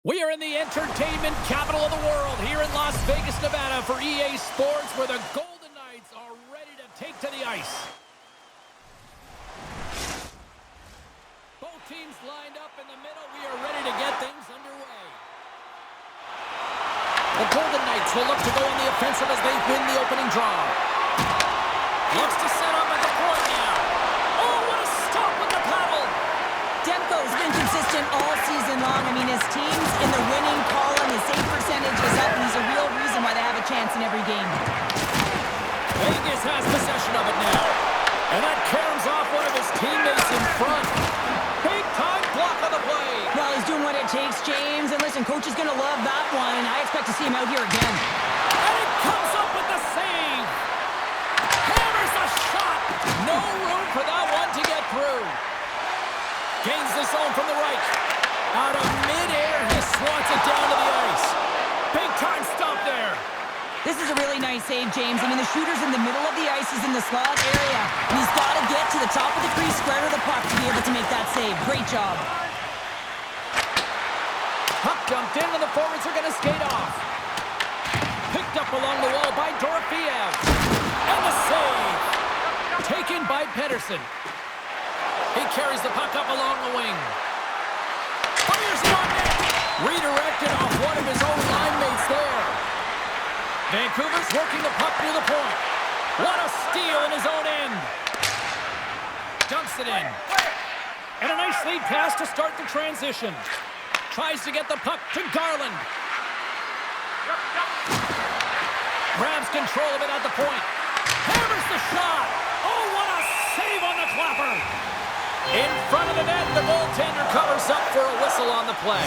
We are in the entertainment capital of the world here in Las Vegas, Nevada for EA Sports, where the Golden Knights are ready to take to the ice. Both teams lined up in the middle. We are ready to get things underway. The Golden Knights will look to go on the offensive as they win the opening draw. Looks to set up at the point now. Oh, what a stop with the paddle! Demko's been consistent all season long. I mean, his team's in the winning column. His save percentage is up, and he's a real reason why they have a chance in every game. Vegas has possession of it now. And that caroms off one of his teammates in front. Big time block on the play. Well, he's doing what it takes, James. And listen, coach is going to love that one, and I expect to see him out here again. And it comes up with the save. Hammers the shot. No room for that one to get through. Gains the zone from the right. Out of midair, he swats it down to the ice. Big time stop there. This is a really nice save, James. I mean, the shooter's in the middle of the ice. He's in the slot area. And he's got to get to the top of the crease, square to the puck to be able to make that save. Great job. Puck dumped in, and the forwards are going to skate off. Picked up along the wall by Dorofeev. And the save. Taken by Pedersen. He carries the puck up along the wing. Fires it on net. Redirected off one of his own line mates there. Vancouver's working the puck near the point. What a steal in his own end. Dumps it in. And a nice lead pass to start the transition. Tries to get the puck to Garland. Grabs control of it at the point. Hammers the shot. Oh, what a save on the clapper. In front of the net, the goaltender covers up for a whistle on the play.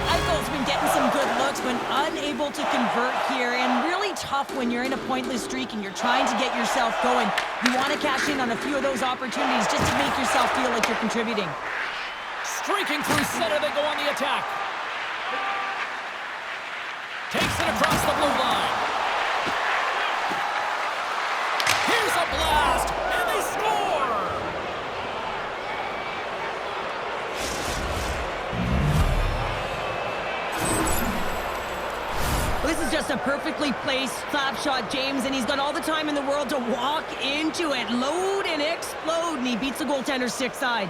Eichel's been getting some good looks, but unable to convert here, and really tough when you're in a pointless streak and you're trying to get yourself going. You want to cash in on a few of those opportunities just to make yourself feel like you're contributing. Streaking through center, they go on the attack. Takes it across the blue line. Here's a blast, and they score! This is just a perfectly placed slap shot, James, and he's got all the time in the world to walk into it, load and explode, and he beats the goaltender's stick side.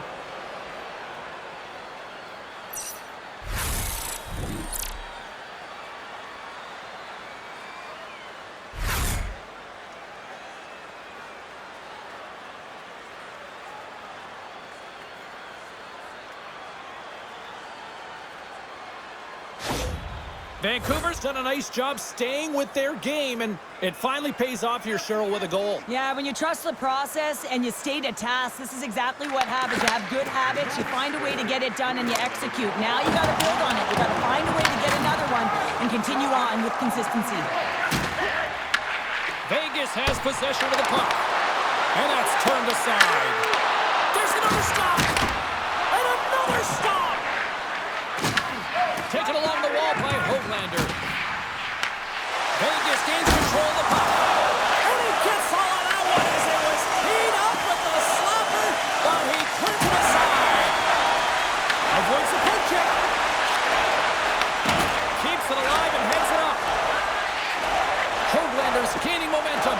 Vancouver's done a nice job staying with their game, and it finally pays off here, Cheryl, with a goal. Yeah, when you trust the process and you stay to task, this is exactly what happens. You have good habits, you find a way to get it done, and you execute. Now you got to build on it. You got to find a way to get another one and continue on with consistency. Vegas has possession of the puck, and that's turned aside. There's another stop, and another stop. Taken along the wall by Hoglander. Vegas gains control of the puck. And he gets all of that one as it was teed up with the slapper, but he turns it aside. Avoids the poke check. Keeps it alive and heads it up. Hoglander's gaining momentum.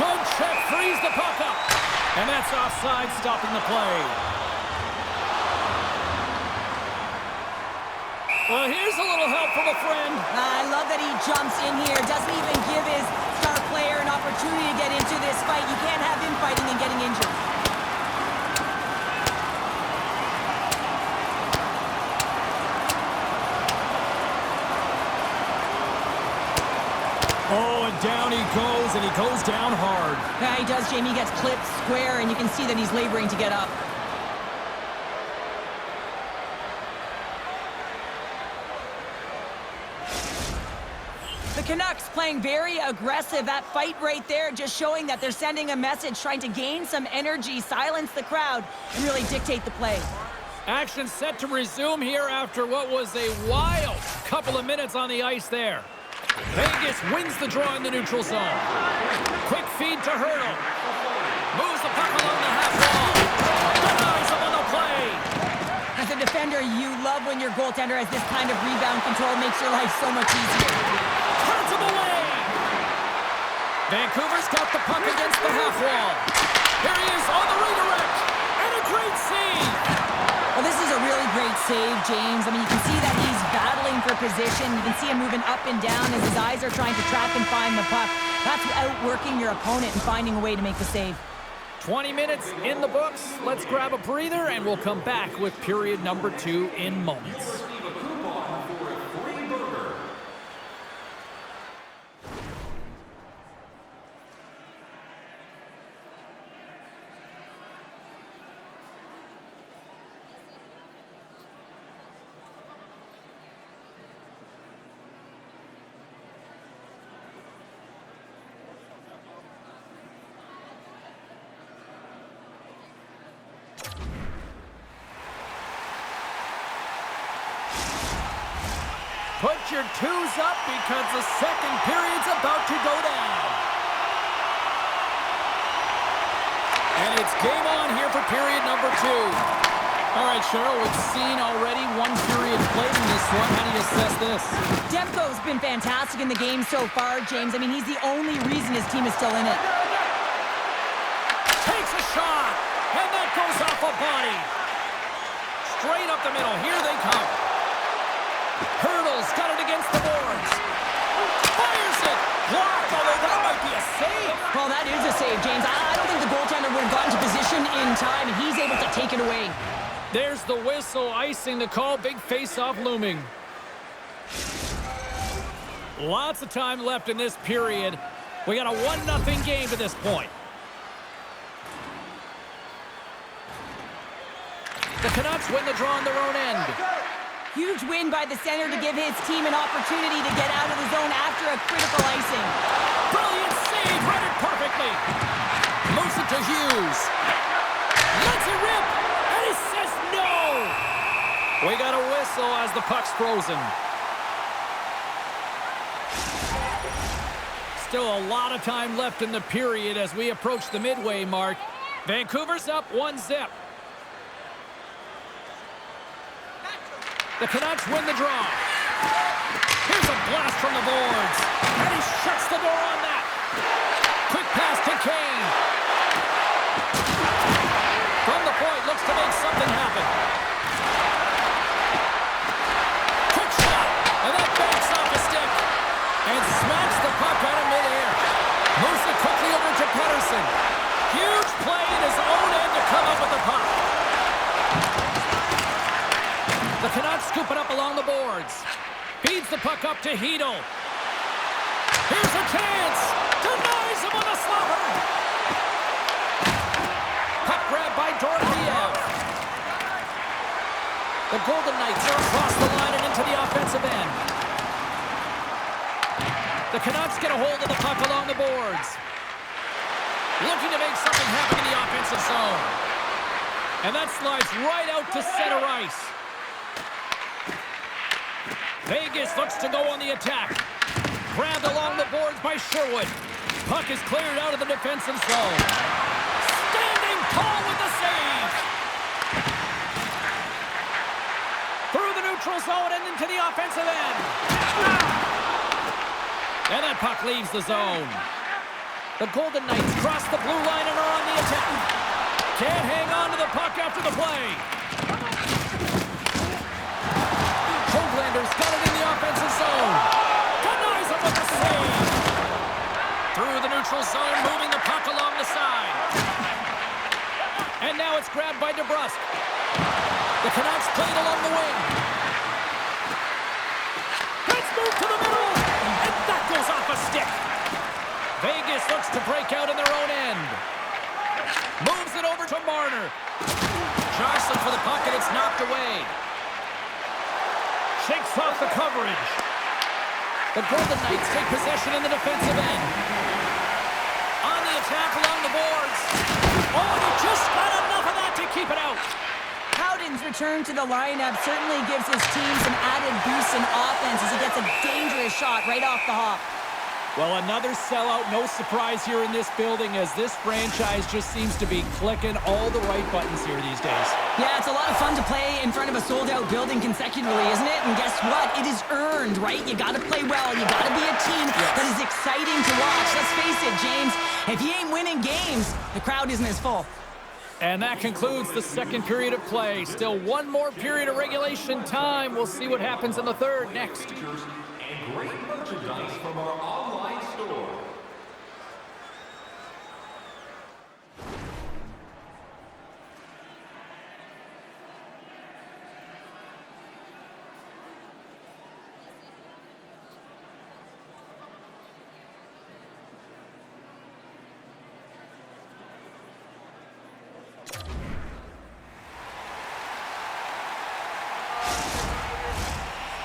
Good check, frees the puck up. And that's offside, stopping the play. Well, here's a little help from a friend. I love that he jumps in here. Doesn't even give his star player an opportunity to get into this fight. You can't have him fighting and getting injured. Oh, and down he goes, and he goes down hard. Yeah, he does, Jamie. He gets clipped square, and you can see that he's laboring to get up. The Canucks playing very aggressive. That fight right there just showing that they're sending a message, trying to gain some energy, silence the crowd, and really dictate the play. Action set to resume here after what was a wild couple of minutes on the ice there. Vegas wins the draw in the neutral zone. Quick feed to Hurdle. Moves the puck along the half wall. Denies the You love when your goaltender has this kind of rebound control. It makes your life so much easier. Turns him away. Vancouver's got the puck against the half wall. Here he is on the redirect. And a great save. Well, this is a really great save, James. I mean, you can see that he's battling for position. You can see him moving up and down as his eyes are trying to track and find the puck. That's outworking your opponent and finding a way to make the save. 20 minutes in the books. Let's grab a breather, and we'll come back with period number 2 in moments. Put your twos up because the second period's about to go down. And it's game on here for period number 2. All right, Cheryl, we've seen already one period played in this one. How do you assess this? Demko's been fantastic in the game so far, James. I mean, he's the only reason his team is still in it. Takes a shot, and that goes off a body. Straight up the middle. Here they come. Hurdles, got it against the boards. Fires it. Blocked, although that might be a save. Well, that is a save, James. I don't think the goaltender would have gotten to position in time, and he's able to take it away. There's the whistle, icing the call. Big face-off looming. Lots of time left in this period. We got a 1-0 game to this point. The Canucks win the draw on their own end. Huge win by the center to give his team an opportunity to get out of the zone after a critical icing. Brilliant save, read it perfectly. Moves it to Hughes. Lets it rip, and he says no. We got a whistle as the puck's frozen. Still a lot of time left in the period as we approach the midway mark. Vancouver's up 1-0. The Canucks win the draw. Here's a blast from the boards. And he shuts the door on that. Quick pass to Kane. From the point, looks to make something happen. Quick shot. And that banks off the stick. And smacks the puck out of midair. Moves it quickly over to Pettersson. Huge play in his own end to come up with the puck. The Canucks scoop it up along the boards. Feeds the puck up to Hedl. Here's a chance. Denies him on a slobber. Puck grab by Dorofeev. The Golden Knights are across the line and into the offensive end. The Canucks get a hold of the puck along the boards. Looking to make something happen in the offensive zone. And that slides right out to center ice. Vegas looks to go on the attack. Grabbed along the boards by Sherwood. Puck is cleared out of the defensive zone. Standing tall with the save. Through the neutral zone and into the offensive end. And that puck leaves the zone. The Golden Knights cross the blue line and are on the attack. Can't hang on to the puck after the play. Hoaglander's got it in the offensive zone. Denies him with the save. Through the neutral zone, moving the puck along the side. And now it's grabbed by DeBrusk. The Canucks play it along the wing. Let's move to the middle. And that goes off a stick. Vegas looks to break out in their own end. Moves it over to Marner. Jostling for the puck, and it's knocked away. Shakes off the coverage. The Golden Knights take possession in the defensive end. On the attack along the boards. Oh, he just got enough of that to keep it out. Howden's return to the lineup certainly gives his team some added boost in offense as he gets a dangerous shot right off the hop. Well, another sellout. No surprise here in this building as this franchise just seems to be clicking all the right buttons here these days. Yeah, it's a lot of fun to play in front of a sold-out building consecutively, isn't it? And guess what? It is earned, right? You got to play well. You got to be a team that is exciting to watch. Let's face it, James, if you ain't winning games, the crowd isn't as full. And that concludes the second period of play. Still one more period of regulation time. We'll see what happens in the third next. And great merchandise from our online store.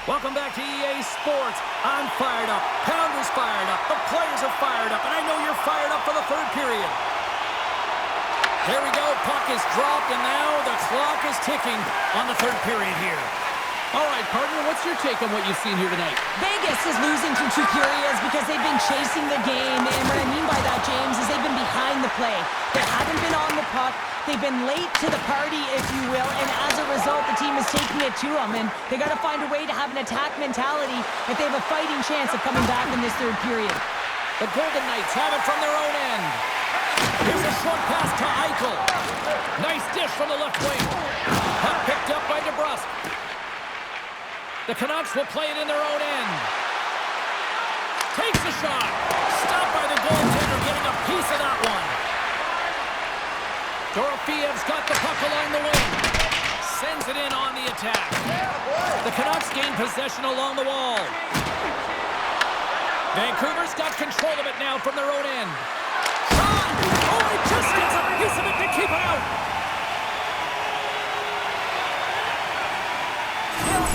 Welcome back to EA Sports. I'm fired up. Pounder's fired up. The players are fired up. And I know you're fired up for the third period. There we go. Puck is dropped, and now the clock is ticking on the third period here. All right, partner, what's your take on what you've seen here tonight? Vegas is losing through two periods because they've been chasing the game. And what I mean by that, James, is they've been behind the play. They haven't been on the puck. They've been late to the party, if you will, and as a result, the team is taking it to them, and they got to find a way to have an attack mentality if they have a fighting chance of coming back in this third period. The Golden Knights have it from their own end. Here's a short pass to Eichel. Nice dish from the left wing. Puck picked up by DeBrusque. The Canucks will play it in their own end. Takes the shot. Stopped by the goaltender, getting a piece of that one. Dorofiev's got the puck along the wing. Sends it in on the attack. The Canucks gain possession along the wall. Vancouver's got control of it now from their own end. Shot! Oh, he just gets a piece of it to keep it out.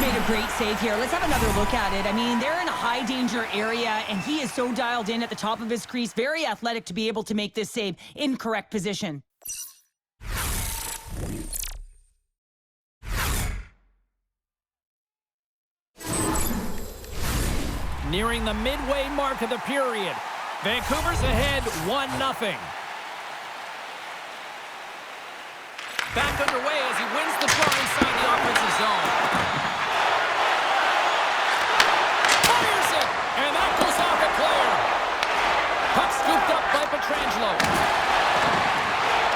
Made a great save here. Let's have another look at it. I mean, they're in a high-danger area, and he is so dialed in at the top of his crease. Very athletic to be able to make this save in correct position. Nearing the midway mark of the period. Vancouver's ahead 1-0. Back underway as he wins the draw inside the offensive zone. Fires it! And that goes off a player. Puck scooped up by Pietrangelo.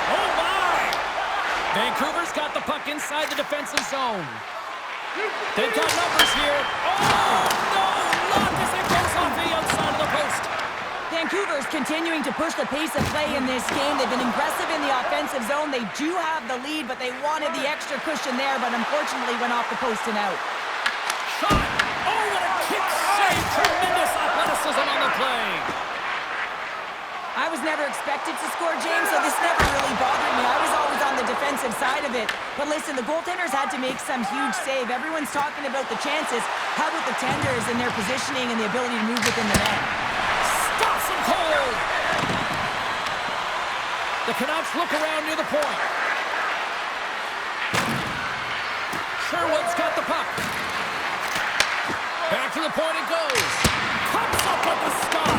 Oh my! Vancouver's got the puck inside the defensive zone. They've got numbers here. Oh no! Lock as it goes off the outside of the post. Vancouver's continuing to push the pace of play in this game. They've been aggressive in the offensive zone. They do have the lead, but they wanted the extra cushion there, but unfortunately went off the post and out. Shot! Oh, what a kick save! Tremendous athleticism on the play. I was never expected to score, James, so this never really bothered me. I was always on the defensive side of it. But listen, the goaltenders had to make some huge save. Everyone's talking about the chances. How about the tenders and their positioning and the ability to move within the net? Stops him cold! The Canucks look around near the point. Sherwood's got the puck. Back to the point it goes. Comes up with the stop.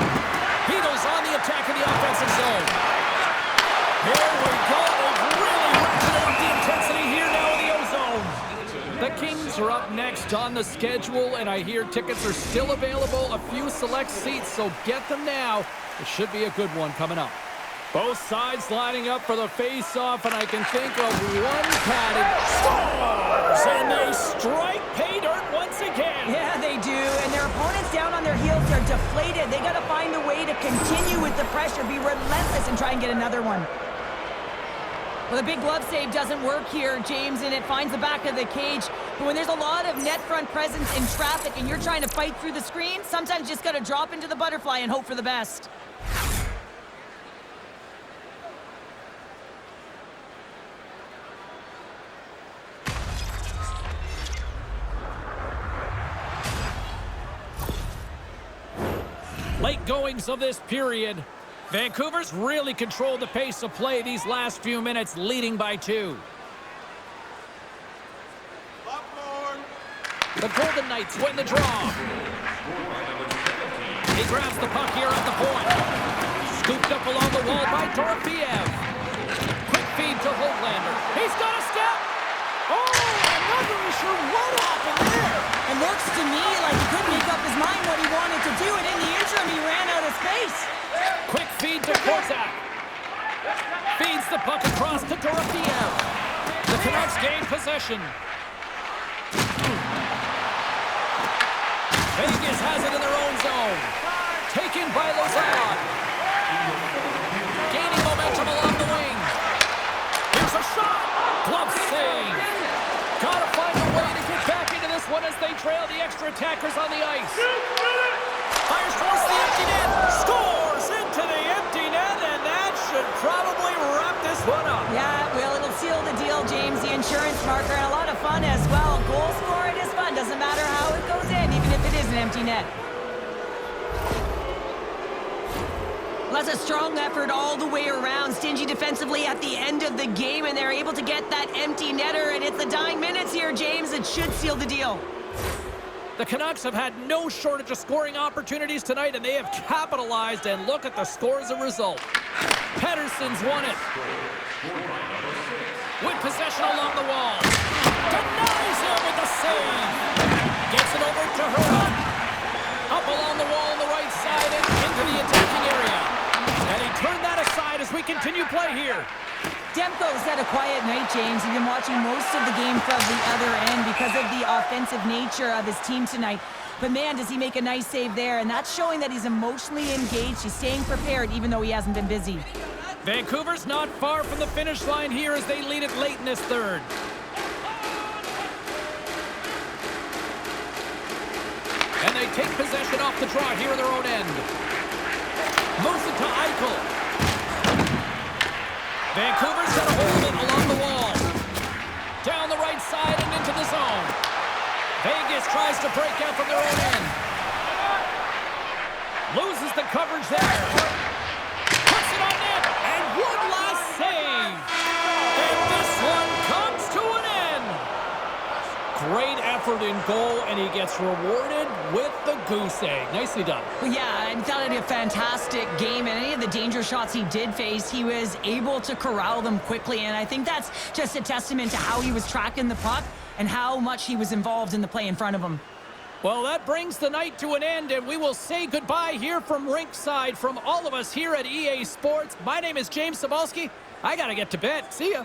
Hedo's on the attack in the offensive zone. Here we go. They've really ratcheted up the intensity here now in the O-zone. The Kings are up next on the schedule, and I hear tickets are still available. A few select seats, so get them now. It should be a good one coming up. Both sides lining up for the face-off, and I can think of one padded scores, and they strike pay dirt once again. Yeah, they do, and their opponents down on their heels are deflated. They got to find a way to continue with the pressure, be relentless, and try and get another one. Well, the big glove save doesn't work here, James, and it finds the back of the cage. But when there's a lot of net front presence in traffic and you're trying to fight through the screen, sometimes you just got to drop into the butterfly and hope for the best. Late goings of this period. Vancouver's really controlled the pace of play these last few minutes, leading by 2. The Golden Knights win the draw. He grabs the puck here at the point. Scooped up along the wall by Dorofeev. Quick feed to Hoglander. He's got a step. Oh, I'm not really sure what happened there. It looks to me like he couldn't make up his mind what he wanted to do, and in the interim, he ran out of space. Quick feed to Kozak. Feeds the puck across to Dorofeev. The Canucks gain possession. Vegas has it in their own zone. Taken by Lozad. Gaining momentum along the wing. Here's a shot. Glove save. Gotta find a way to get back into this one as they trail the extra attackers on the ice. Fires towards the empty net. Scores into the empty net, and that should probably wrap this one up. Yeah, well, it'll seal the deal, James. The insurance marker, and a lot of fun as well. Goal scoring is fun. Doesn't matter how it goes in, even if it is an empty net. Well, that's a strong effort all the way around. Stingy defensively at the end of the game, and they're able to get that empty netter, and it's the dying minutes here, James. It should seal the deal. The Canucks have had no shortage of scoring opportunities tonight, and they have capitalized, and look at the score as a result. Pettersson's won it. With possession along the wall. Denies him with the save. Gets it over to Hurd. Up along the wall on the right side and into the attacking area. And he turned that aside as we continue play here. Demko's had a quiet night, James. He's been watching most of the game from the other end because of the offensive nature of his team tonight. But man, does he make a nice save there, and that's showing that he's emotionally engaged. He's staying prepared even though he hasn't been busy. Vancouver's not far from the finish line here as they lead it late in this third. And they take possession off the draw here in their own end. Moves it to Eichel. Vancouver's got a hold of it along the wall. Down the right side and into the zone. Vegas tries to break out from their own end. Loses the coverage there. Puts it on net. And one last save. And this one comes to an end. Great effort in goal, and he gets rewarded with the goose egg. Nicely done. Well, yeah, I thought it a fantastic game, and any of the danger shots he did face, he was able to corral them quickly, and I think that's just a testament to how he was tracking the puck and how much he was involved in the play in front of him. Well, that brings the night to an end, and we will say goodbye here from Rinkside from all of us here at EA Sports. My name is James Cybulski. I got to get to bed. See ya.